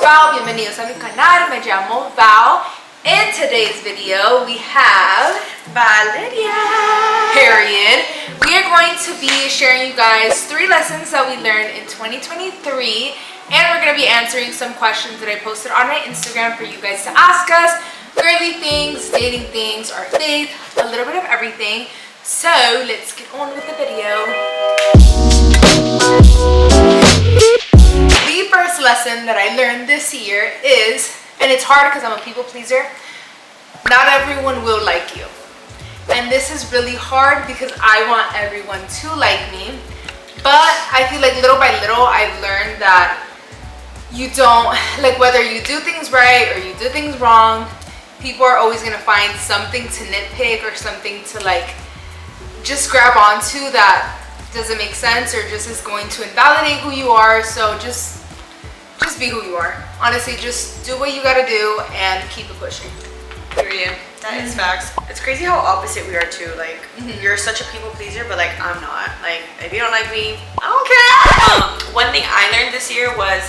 Val, bienvenidos a mi canal, me llamo Val. In today's video, we have Valeria. Period. We are going to be sharing you guys 3 lessons that we learned in 2023, and we're going to be answering some questions that I posted on my Instagram for you guys to ask us. Girly things, dating things, our faith, a little bit of everything. So let's get on with the video. The first lesson that I learned this year is, and it's hard because I'm a people pleaser, not everyone will like you. And this is really hard because I want everyone to like me. But I feel like little by little I've learned that you don't, like whether you do things right or you do things wrong, people are always going to find something to nitpick or something to like just grab onto that doesn't make sense or just is going to invalidate who you are. So just be who you are. Honestly, just do what you gotta do and keep it pushing. Period. That is facts. It's crazy how opposite we are too. Like, you're such a people pleaser, but like I'm not. Like, if you don't like me, I don't care. One thing I learned this year was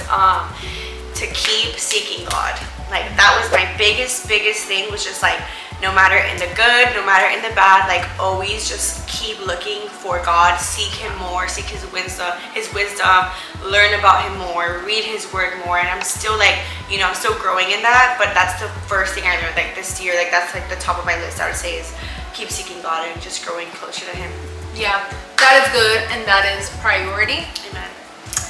to keep seeking God. Like, that was my biggest thing, was just like, no matter in the good, no matter in the bad, like always just keep looking for God, seek Him more, seek His wisdom, learn about Him more, read His word more. And I'm still like, you know, I'm still growing in that, but that's the first thing I learned like this year. Like, that's like the top of my list, I would say, is keep seeking God and just growing closer to Him. Yeah, that is good, and that is priority. Amen.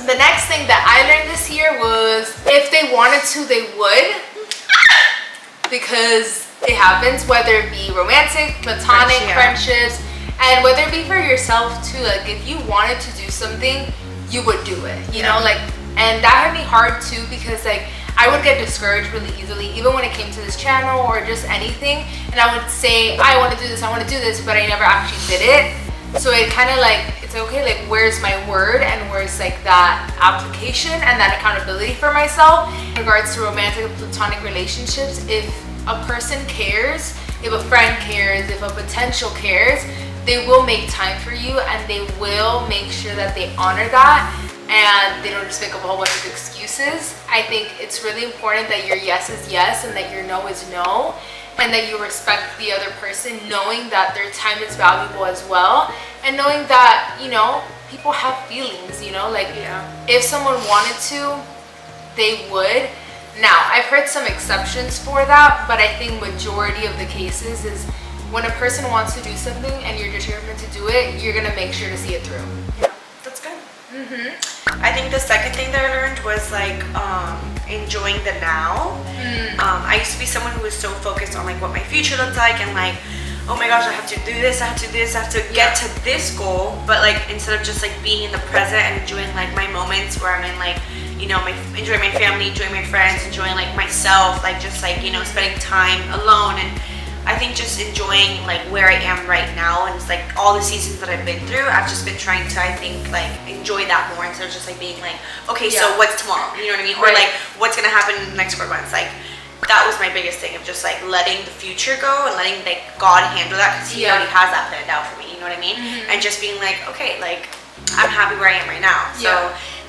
The next thing that I learned this year was if they wanted to, they would. Because it happens, whether it be romantic, platonic, friendships, and whether it be for yourself too. Like, if you wanted to do something, you would do it, you know, like, and that hit me hard too, because like I would get discouraged really easily, even when it came to this channel or just anything, and I would say, I want to do this, but I never actually did it. So it kind of like, it's okay, like where's my word and where's like that application and that accountability for myself in regards to romantic and platonic relationships. If a person cares, if a friend cares, if a potential cares, they will make time for you and they will make sure that they honor that and they don't just make up a whole bunch of excuses. I think it's really important that your yes is yes and that your no is no, and that you respect the other person, knowing that their time is valuable as well, and knowing that, you know, people have feelings, you know, like if someone wanted to, they would. Now, I've heard some exceptions for that, but I think majority of the cases is when a person wants to do something and you're determined to do it, you're gonna make sure to see it through. Yeah, that's good. I think the second thing that I learned was like enjoying the now. I used to be someone who was so focused on like what my future looked like and like, oh my gosh, I have to do this, I have to do this, I have to get to this goal. But like, instead of just like being in the present and enjoying like my moments where I'm in like, you know, enjoying my family, enjoying my friends, enjoying like myself, like just like, you know, spending time alone. And I think just enjoying like where I am right now, and it's like all the seasons that I've been through, I've just been trying to, I think, like enjoy that more instead of just like being like, okay, so what's tomorrow? You know what I mean? Or like, what's gonna happen in the next 4 months? Like, that was my biggest thing, of just like letting the future go and letting like God handle that, because He already has that planned out for me. You know what I mean? And just being like, okay, like I'm happy where I am right now. So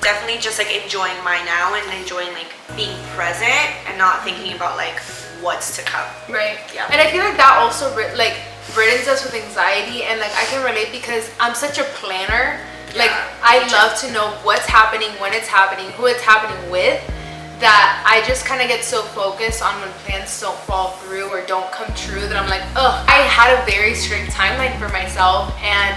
definitely just like enjoying my now and enjoying like being present and not thinking about like what's to come. Right. Yeah. And I feel like that also like burdens us with anxiety, and like I can relate because I'm such a planner. Like I love to know what's happening, when it's happening, who it's happening with, that I just kind of get so focused on when plans don't fall through or don't come true that I'm like, oh, I had a very strict timeline for myself, and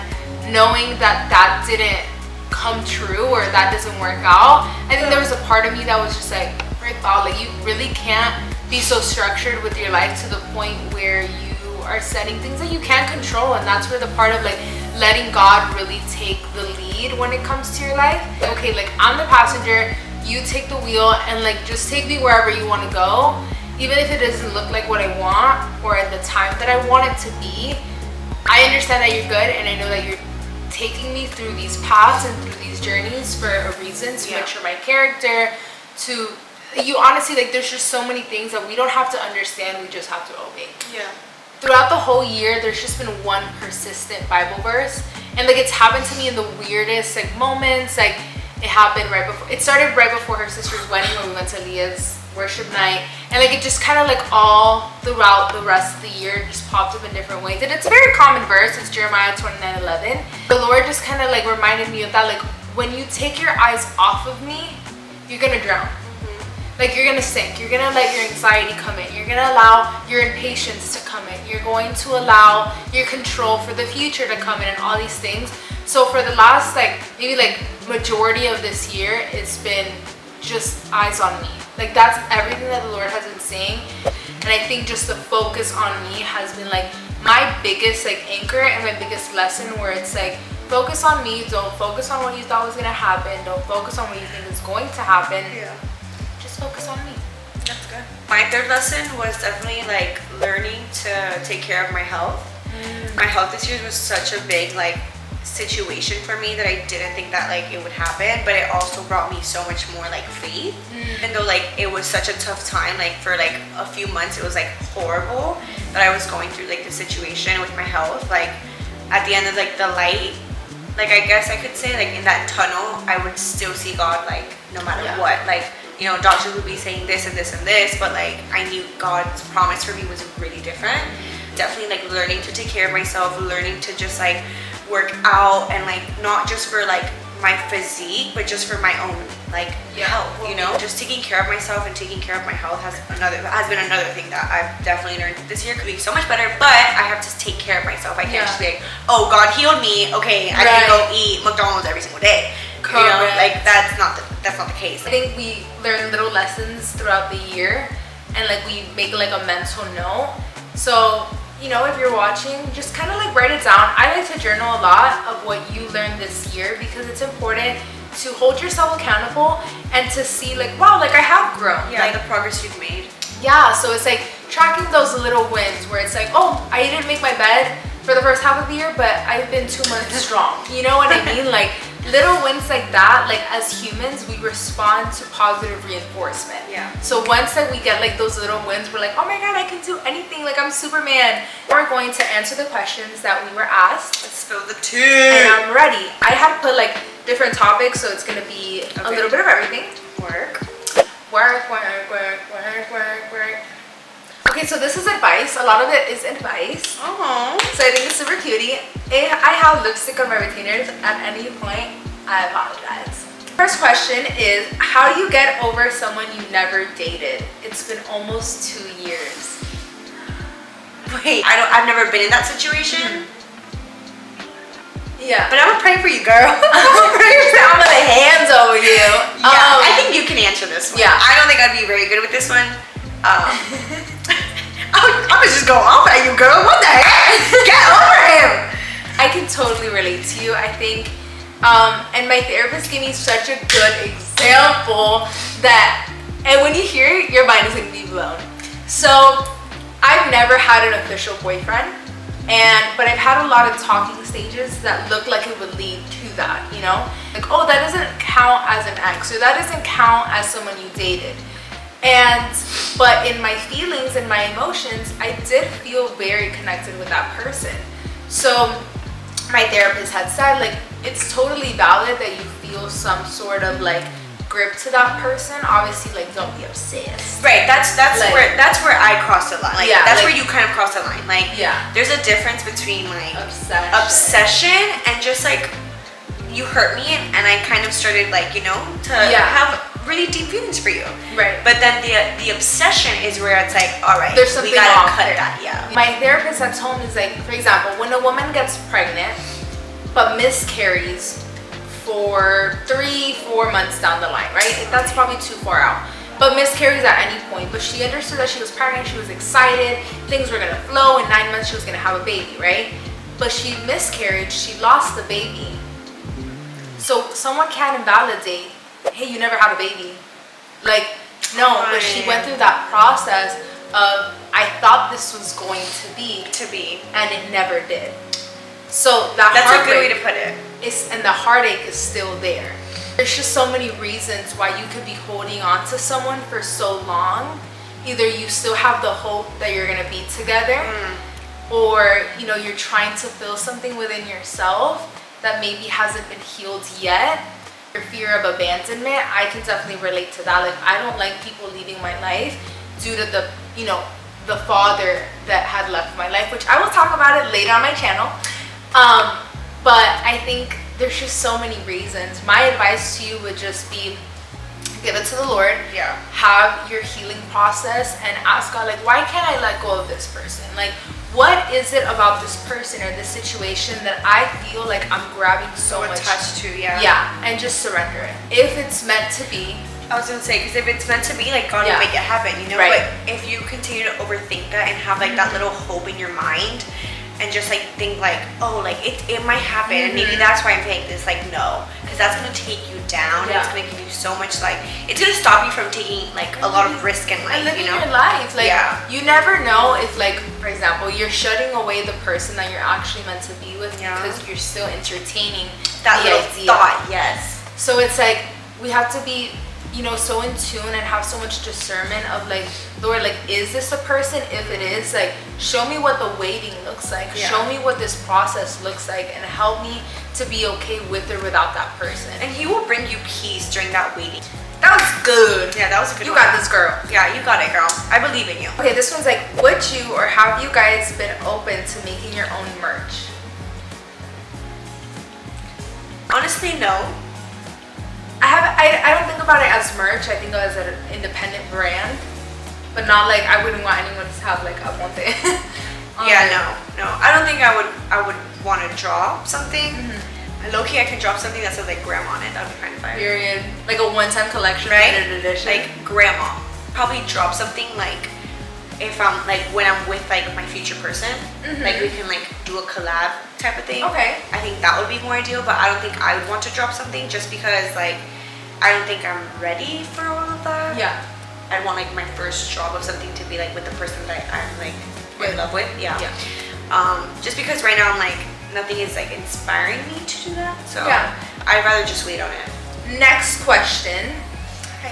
knowing that that didn't come true or that doesn't work out, I think there was a part of me that was just like, frick, wow, like you really can't be so structured with your life to the point where you are setting things that you can't control. And that's where the part of like letting God really take the lead when it comes to your life. Okay, like I'm the passenger, you take the wheel, and like just take me wherever you want to go, even if it doesn't look like what I want or at the time that I want it to be. I understand that you're good, and I know that you're taking me through these paths and through these journeys for a reason, to mature my character, to you honestly, like there's just so many things that we don't have to understand, we just have to obey. Throughout the whole year, there's just been one persistent Bible verse, and like it's happened to me in the weirdest like moments. Like It happened right before, it started right before her sister's wedding when we went to Leah's worship night. And like it just kind of like all throughout the rest of the year just popped up in different ways. And it's a very common verse. It's Jeremiah 29:11. The Lord just kind of like reminded me of that. Like when you take your eyes off of me, you're gonna drown. Like you're gonna sink. You're gonna let your anxiety come in. You're gonna allow your impatience to come in. You're going to allow your control for the future to come in and all these things. So for the last like maybe like majority of this year, it's been just eyes on me. Like that's everything that the Lord has been saying. And I think just the focus on me has been like my biggest like anchor and my biggest lesson, where it's like focus on me. Don't focus on what you thought was gonna happen. Don't focus on what you think is going to happen. Yeah. Just focus on me. That's good. My third lesson was definitely like learning to take care of my health. My health this year was such a big like situation for me that I didn't think that like it would happen, but it also brought me so much more like faith. Even though like it was such a tough time, like for like a few months it was like horrible that I was going through like the situation with my health. Like at the end of like the light, like I guess I could say like in that tunnel I would still see God, like no matter what. Like, you know, doctors would be saying this and this and this, but like I knew God's promise for me was really different. Definitely like learning to take care of myself, learning to just like work out, and like not just for like my physique, but just for my own like health, you know. Just taking care of myself and taking care of my health has been another thing that I've definitely learned this year. Could be so much better, but I have to take care of myself. I can't just be like, oh, God healed me, okay, I can go eat McDonald's every single day. Correct. You know, like that's not the case. I think we learn little lessons throughout the year, and like we make like a mental note. So, you know, if you're watching, just kind of like write it down. I like to journal a lot of what you learned this year, because it's important to hold yourself accountable and to see like, wow, like I have grown. Yeah, like the progress you've made. Yeah, so it's like tracking those little wins where it's like, oh, I didn't make my bed for the first half of the year, but I've been 2 months strong. You know what I mean? Like little wins like that, like as humans, we respond to positive reinforcement. Yeah. So once like we get like those little wins, we're like, oh my God, I can do anything. Like I'm Superman. We're going to answer the questions that we were asked. Let's spill the tea. And I'm ready. I had to put like different topics, so it's gonna be a little bit of everything. Work. Okay, so this is advice. A lot of it is advice. Oh. So I think it's super cutie. If I have lipstick on my retainers at any point, I apologize. First question is, how do you get over someone you never dated? It's been almost 2 years. Wait, I've never been in that situation. Yeah. But I'm gonna pray for you, girl. I'm gonna hands over you. Yeah, I think you can answer this one. Yeah. I don't think I'd be very good with this one. I'm gonna just go off at you, girl. What the heck? Get over him. I can totally relate to you. I think, and my therapist gave me such a good example that, and when you hear it, your mind is gonna be blown. So, I've never had an official boyfriend, but I've had a lot of talking stages that look like it would lead to that, you know? Like, oh, that doesn't count as an ex, or that doesn't count as someone you dated. But in my feelings and my emotions, I did feel very connected with that person. So my therapist had said, like, it's totally valid that you feel some sort of like grip to that person. Obviously, like, don't be obsessed. Right. That's like, where I crossed the line. Like, yeah, that's like, wire you kind of cross the line. Like, yeah, there's a difference between like obsession and just like you hurt me, and I kind of started like, you know, to have really deep feelings for you. Right. But then the obsession is where it's like, all right, there's something we gotta off cut there. that. Yeah. My therapist at home is like, for example, when a woman gets pregnant but miscarries for 3-4 months down the line, right? That's probably too far out. But miscarries at any point. But she understood that she was pregnant, she was excited, things were gonna flow, in 9 months she was gonna have a baby, right? But she miscarried, she lost the baby. So someone can't invalidate, hey, you never had a baby. Like, no, but she went through that process of, I thought this was going to be, and it never did. So that's a good way to put it. And the heartache is still there. There's just so many reasons why you could be holding on to someone for so long. Either you still have the hope that you're gonna be together, or you know, you're trying to feel something within yourself that maybe hasn't been healed yet. your fear of abandonment, I can definitely relate to that. Like, I don't like people leaving my life due to the, you know, the father that had left my life, which I will talk about it later on my channel. But I think there's just so many reasons. My advice to you would just be, give it to the Lord. Yeah. Have your healing process and ask God, like, why can't I let go of this person? Like, what is it about this person or this situation that I feel like I'm grabbing so much attached to? Yeah. Yeah, and just surrender it. If it's meant to be. I was gonna say, because if it's meant to be, like, God will make it happen, you know. Right. But if you continue to overthink that and have like that little hope in your mind, and just like think like, oh, like it might happen, and maybe that's why I'm paying this. Like, no, because that's gonna take you down. Yeah. It's gonna give you so much, like, it's gonna stop you from taking like a lot of risk in life. And living you know, your life. Like, you never know if, like, for example, you're shutting away the person that you're actually meant to be with because you're still entertaining that the little idea. thought. Yes. So it's like we have to be, you know, so in tune and have so much discernment of, like, Lord, like, is this a person? If it is, like, show me what the waiting looks like. Show me what this process looks like, and help me to be okay with or without that person. And He will bring you peace during that waiting. That was good. Yeah, that was a good You one. got this, girl. Yeah, you got it, girl. I believe in you. Okay, this one's like, would you or have you guys been open to making your own merch? Honestly, no. I don't think about it as merch. I think of it as an independent brand, but not like I wouldn't want anyone to have like a one thing. Yeah, no. I don't think I would want to draw something. Low-key, I can drop something that says like grandma on it. That would be kind of fire. Period. Like a one-time collection, Right? limited edition. Like grandma. Probably drop something like if I'm like when I'm with like my future person, like we can like do a collab type of thing. Okay. I think that would be more ideal, but I don't think I would want to drop something just because like I don't think I'm ready for all of that. Yeah. I want like my first drop of something to be like with the person that I'm like in love with. Yeah. Just because right now I'm like nothing is like inspiring me to do that. So I'd rather just wait on it. Next question.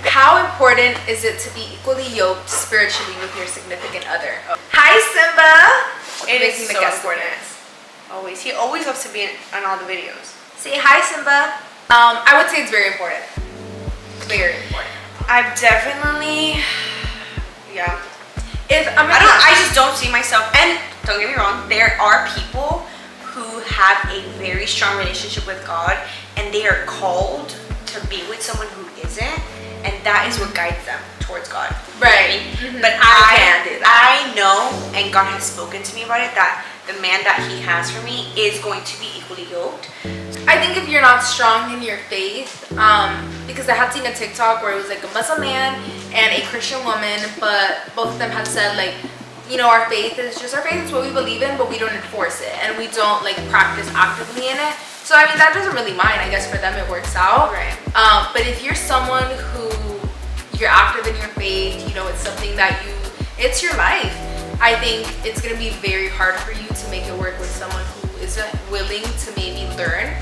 How important is it to be equally yoked spiritually with your significant other? Hi, Simba. It is Making so the guest important. appearance. Always. He always loves to be on all the videos. Say hi, Simba. I would say it's very important. Very important. I've definitely, I I just don't see myself, and don't get me wrong, there are people who have a very strong relationship with God and they are called to be with someone who isn't, and that is what guides them towards God. Right. But I can't do that. I know, and God has spoken to me about it, that the man that He has for me is going to be equally yoked. I think if you're not strong in your faith, because I had seen a TikTok where it was like a Muslim man and a Christian woman, but both of them had said like, you know, our faith is what we believe in, but we don't enforce it and we don't like practice actively in it. So I mean, that doesn't really mind. I guess for them it works out. Right. But if you're someone who you're active in your faith, you know, it's something that it's your life. I think it's gonna be very hard for you to make it work with someone who isn't willing to maybe learn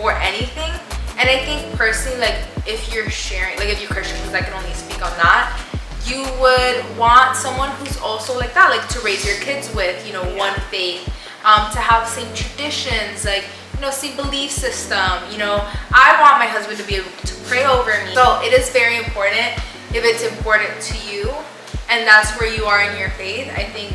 or anything. And I think personally, like if you're sharing, like if you're Christian, because I can only speak on that, you would want someone who's also like that, like to raise your kids with, you know, one faith, to have same traditions, like, you know, same belief system. You know, I want my husband to be able to pray over me. So it is very important. If it's important to you and that's where you are in your faith, I think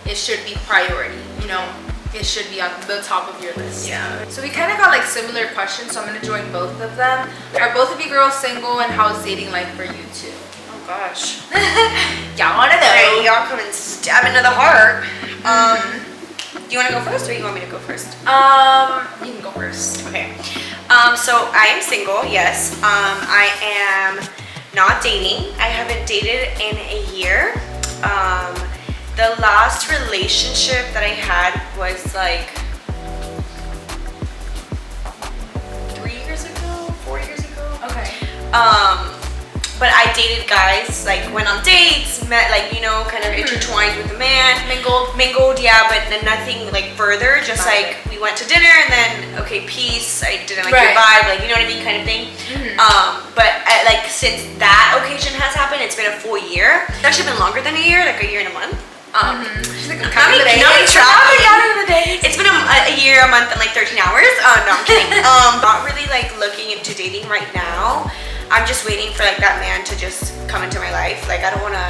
it should be priority, you know. It should be on the top of your list. Yeah. So we kind of got like similar questions, so I'm gonna join both of them. Are both of you girls single, and how's dating life for you two? Oh gosh. Y'all wanna know? Hey, y'all come and stab into the heart. Do you wanna go first, or you want me to go first? You can go first. Okay. So I am single, yes. I am not dating. I haven't dated in a year. The last relationship that I had was like 3 years ago, 4 years ago. Okay. But I dated guys, like went on dates, met like, you know, kind of intertwined with the man. Mingled, yeah, but then nothing like further, just like we went to dinner and then, okay, peace, I didn't like your vibe, like, you know what I mean, kind of thing. But like since that occasion has happened, it's been a full year. It's actually been longer than a year, like a year and a month. She's like, not me tracking. It's been a year, a month, and like 13 hours. No, I'm kidding. Not really like looking into dating right now. I'm just waiting for like that man to just come into my life. Like I don't want to.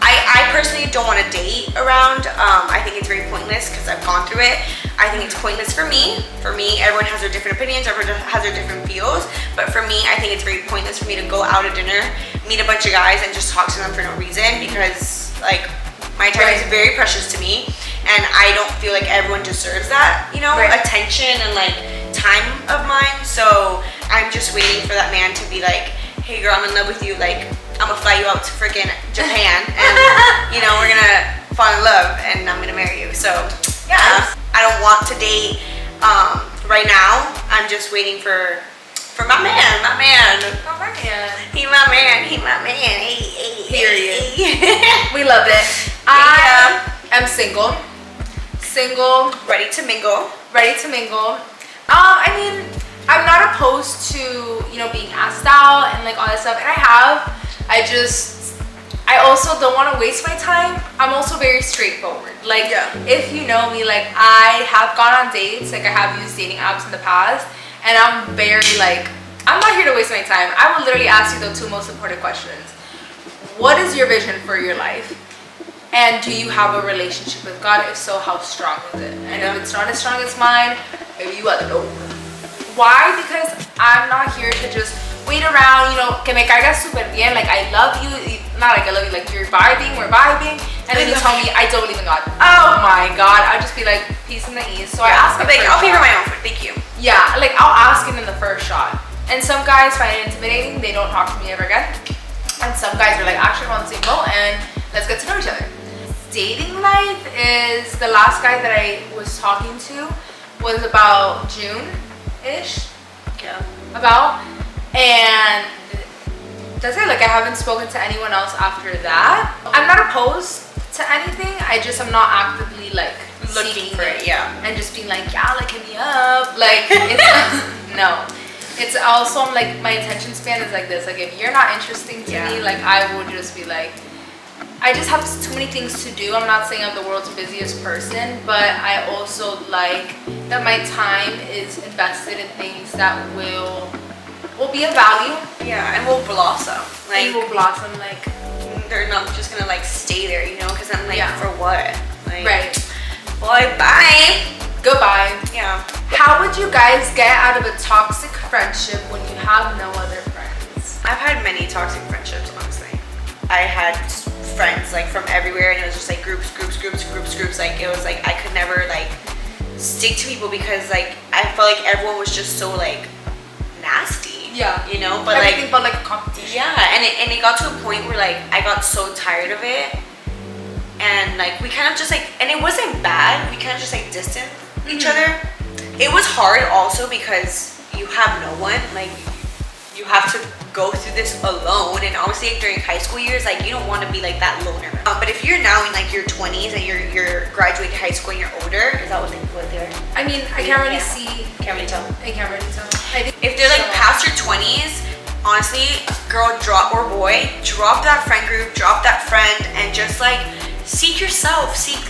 I personally don't want to date around. I think it's very pointless because I've gone through it. I think it's pointless for me. For me, everyone has their different opinions, everyone has their different feels. But for me, I think it's very pointless for me to go out at dinner, meet a bunch of guys, and just talk to them for no reason because like my time is very precious to me, and I don't feel like everyone deserves that, you know, attention and like time of mine. So I'm just waiting for that man to be like, hey girl, I'm in love with you. Like I'm gonna fly you out to freaking Japan, and you know we're gonna fall in love, and I'm gonna marry you. So yeah, I don't want to date right now. I'm just waiting for my man. He my man. Hey. Period. We love it. I am single, ready to mingle. I mean, I'm not opposed to, you know, being asked out and like all that stuff, and I also don't want to waste my time. I'm also very straightforward. Like, if you know me, like I have gone on dates, like I have used dating apps in the past, and I'm very like, I'm not here to waste my time. I will literally ask you the two most important questions. What is your vision for your life? And do you have a relationship with God? If so, how strong is it? And if it's not as strong as mine, maybe you gotta know. Why? Because I'm not here to just wait around, you know, que me caigas super bien, like I love you, not like I love you, like we're vibing, and then you tell me I don't believe in God. Oh my God, I'd just be like, peace and the ease. So I ask him, like, I'll pay for my own food, thank you. Yeah, like I'll ask him in the first shot. And some guys find it intimidating, they don't talk to me ever again. And some guys are like, actually we're on the same boat and let's get to know each other. Dating life is, the last guy that I was talking to was about June-ish. Yeah. And that's it. Like I haven't spoken to anyone else after that. I'm not opposed to anything. I just am not actively like looking for it. Yeah. And just being like, yeah, like hit me up. Like it's no. It's also like my attention span is like this. Like if you're not interesting to me, like I will just be like, I just have too many things to do. I'm not saying I'm the world's busiest person, but I also like that my time is invested in things that will be of value. Yeah, and will blossom. Like they're not just gonna like stay there, you know? Because I'm like, for what? Like, boy, bye. Goodbye. Yeah. How would you guys get out of a toxic friendship when you have no other friends? I've had many toxic friendships, honestly. I had friends like from everywhere, and it was just like groups. Like it was like I could never like stick to people because like I felt like everyone was just so like nasty. Yeah. You know, but everything felt like a competition. Yeah, and it got to a point where like I got so tired of it, and like we kind of just like, and it wasn't bad. We kind of just like distanced each other. It was hard also because you have no one, like you have to go through this alone, and obviously during high school years, like you don't want to be like that loner. But if you're now in like your 20s and you're graduating high school and you're older, is that what they're? I mean, I can't really see. Can't really tell. I can't really tell. I think if they're like past your 20s, honestly, girl, drop that friend group, drop that friend, and just like seek yourself, seek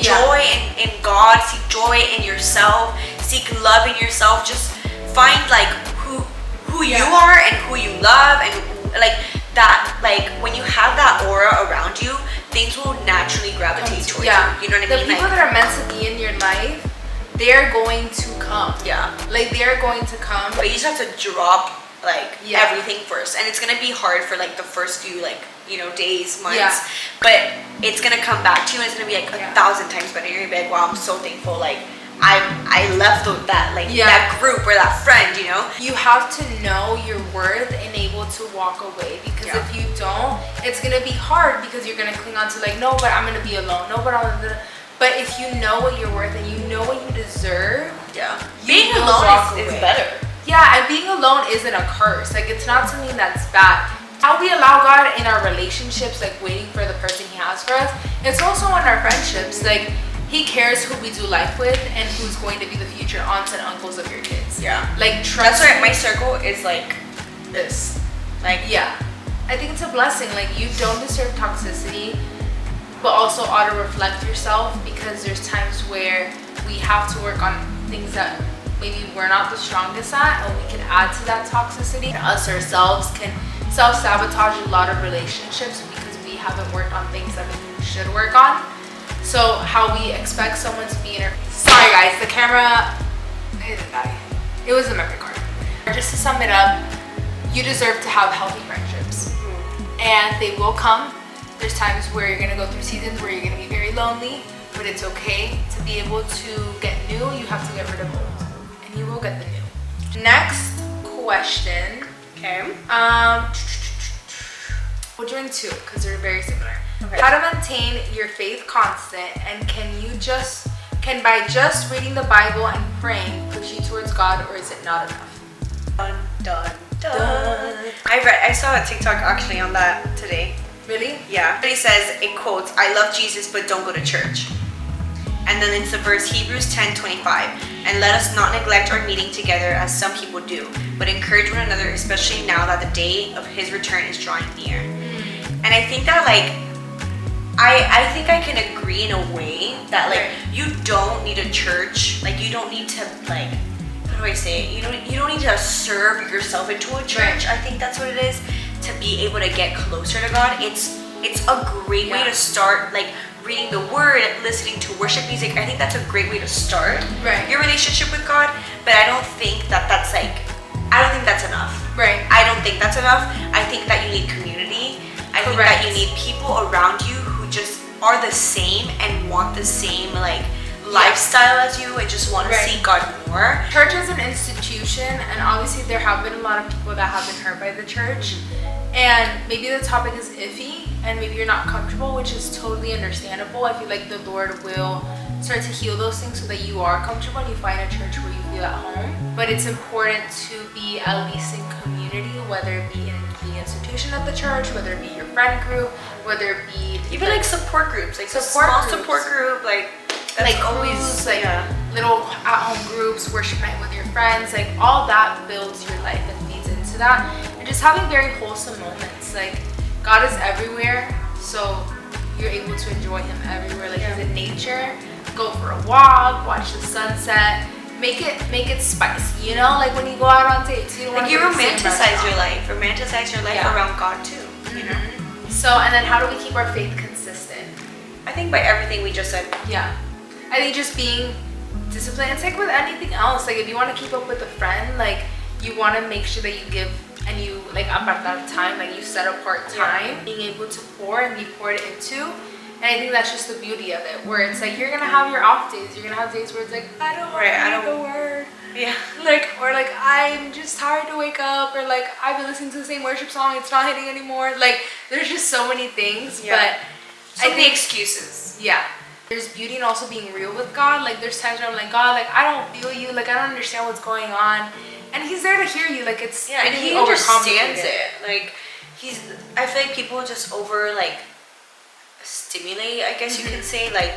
joy in God, seek joy in yourself, seek love in yourself. Just find like who you are and who you love, and like that, like when you have that aura around you, things will naturally gravitate towards you. You know what I mean? The people that are meant to be in your life, they're going to come. Yeah. Like they're going to come. But you just have to drop like everything first, and it's gonna be hard for like the first few like, you know, days, months, but it's gonna come back to you, and it's gonna be like 1,000 times better. You're gonna be like, wow, I'm so thankful, like I left that like that group or that friend, you know. You have to know your worth and able to walk away, because if you don't, it's gonna be hard, because you're gonna cling on to like, no, but I'm gonna be alone, no, but but if you know what you're worth and you know what you deserve, being alone is better. Yeah, and being alone isn't a curse. Like it's not something that's bad. How we allow God in our relationships, like waiting for the person He has for us, it's also in our friendships. Like He cares who we do life with and who's going to be the future aunts and uncles of your kids. Yeah. Like trust. That's why my circle is like this. Like I think it's a blessing. Like you don't deserve toxicity. but also auto-reflect yourself, because there's times where we have to work on things that maybe we're not the strongest at, and we can add to that toxicity. Us ourselves can self-sabotage a lot of relationships because we haven't worked on things that maybe we should work on. So how we expect someone to be in our... Sorry guys, the camera didn't die. It was a memory card. Just to sum it up, you deserve to have healthy friendships. And they will come. There's times where you're gonna go through seasons where you're gonna be very lonely, but it's okay to be able to get new. You have to get rid of old, and you will get the new. Next question. Okay. We're doing two because they're very similar. Okay. How to maintain your faith constant, and can by just reading the Bible and praying push you towards God, or is it not enough? Dun, dun, dun. I saw a TikTok actually on that today. Really? Yeah. It says, it quotes, "I love Jesus, but don't go to church." And then it's the verse Hebrews 10:25. "And let us not neglect our meeting together as some people do, but encourage one another, especially now that the day of his return is drawing near." And I think that like, I think I can agree in a way that like, you don't need a church. Like you don't need to like, how do I say it? You don't need to serve yourself into a church. I think that's what it is. To be able to get closer to God, it's a great way to start, like reading the word, listening to worship music. I think that's a great way to start your relationship with God. But I don't think that's enough. Right. I don't think that's enough. I think that you need community. I think that you need people around you who just are the same and want the same like lifestyle as you and just want to see God more. Church is an institution, and obviously there have been a lot of people that have been hurt by the church, and maybe the topic is iffy and maybe you're not comfortable, which is totally understandable. I feel like the Lord will start to heal those things so that you are comfortable and you find a church where you feel at home. But it's important to be at least in community, whether it be in the institution of the church, whether it be your friend group, whether it be even like support groups, like small support group, like always like little at-home groups, worship night with your friends, like all that builds your life and feeds into that. And just having very wholesome moments. Like God is everywhere, so you're able to enjoy him everywhere. Like he's in nature. Go for a walk, watch the sunset. Make it spicy, you know? Like when you go out on dates, you don't like you romanticize your life around God too, you know? So, and then how do we keep our faith consistent? I think by everything we just said. Yeah. I think just being disciplined. It's like with anything else. Like if you want to keep up with a friend, like you want to make sure that you give and you like apartar time, like you set apart time, being able to pour and be poured into. And I think that's just the beauty of it, where it's like you're gonna have your off days. You're gonna have days where it's like I don't want to read the word. Yeah. Like or like I'm just tired to wake up, or like I've been listening to the same worship song. It's not hitting anymore. Like there's just so many things. But so many excuses. Yeah. There's beauty in also being real with God. Like there's times where I'm like, God, like I don't feel you. Like I don't understand what's going on. And he's there to hear you. Like it's and he understands it. Like I feel like people just over like stimulate, I guess you can say, like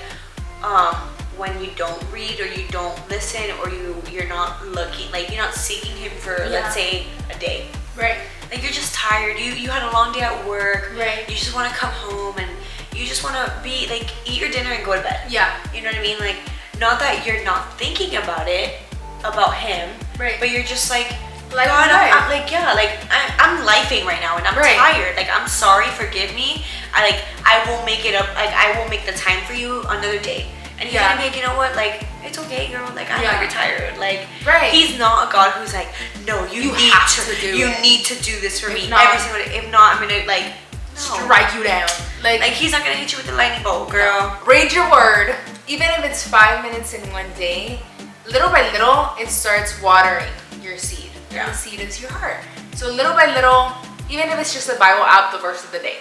when you don't read or you don't listen or you're not looking, like you're not seeking him for let's say a day. Right. Like you're just tired. You had a long day at work. Right. You just want to come home and you just want to be like eat your dinner and go to bed. Yeah. You know what I mean? Like not that you're not thinking about him. Right. But you're just like God, I'm lifing right now and I'm tired. Like I'm sorry, forgive me. I will make it up. Like I will make the time for you another day. And he's gonna be like, you know what? Like it's okay, girl. Like I know you're tired. Like he's not a God who's like, no, you need to do this for me every single day. If not, I'm gonna like strike you down. Like he's not gonna hit you with the lightning bolt, girl. Read your word. Even if it's 5 minutes in one day, little by little, it starts watering your seed. Yeah. The seed is your heart. So little by little, even if it's just the Bible app, the verse of the day,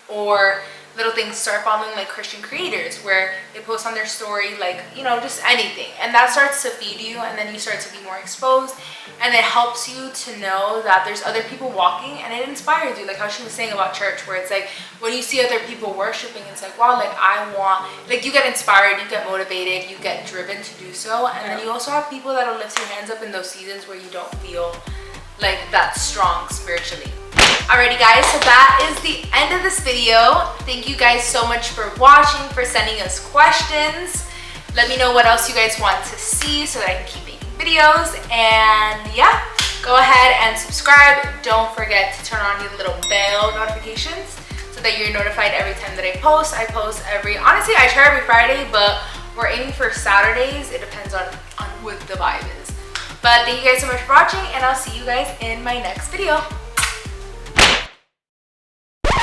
or little things, start following like Christian creators where they post on their story like, you know, just anything, and that starts to feed you, and then you start to be more exposed, and it helps you to know that there's other people walking, and it inspires you, like how she was saying about church, where it's like when you see other people worshiping, it's like, wow, like I want, like you get inspired, you get motivated, you get driven to do so. And then you also have people that'll lift your hands up in those seasons where you don't feel like that strong spiritually. Alrighty guys, so that is the end of this video. Thank you guys so much for watching, for sending us questions. Let me know what else you guys want to see so that I can keep making videos. And yeah, go ahead and subscribe. Don't forget to turn on your little bell notifications so that you're notified every time that I post. Honestly, I try every Friday, but we're aiming for Saturdays. It depends on what the vibe is. But thank you guys so much for watching, and I'll see you guys in my next video.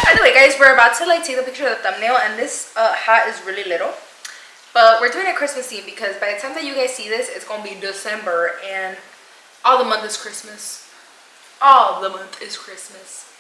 By the way, guys, we're about to like take the picture of the thumbnail, and this hat is really little. But we're doing a Christmas theme because by the time that you guys see this, it's gonna be December, and all the month is Christmas. All the month is Christmas.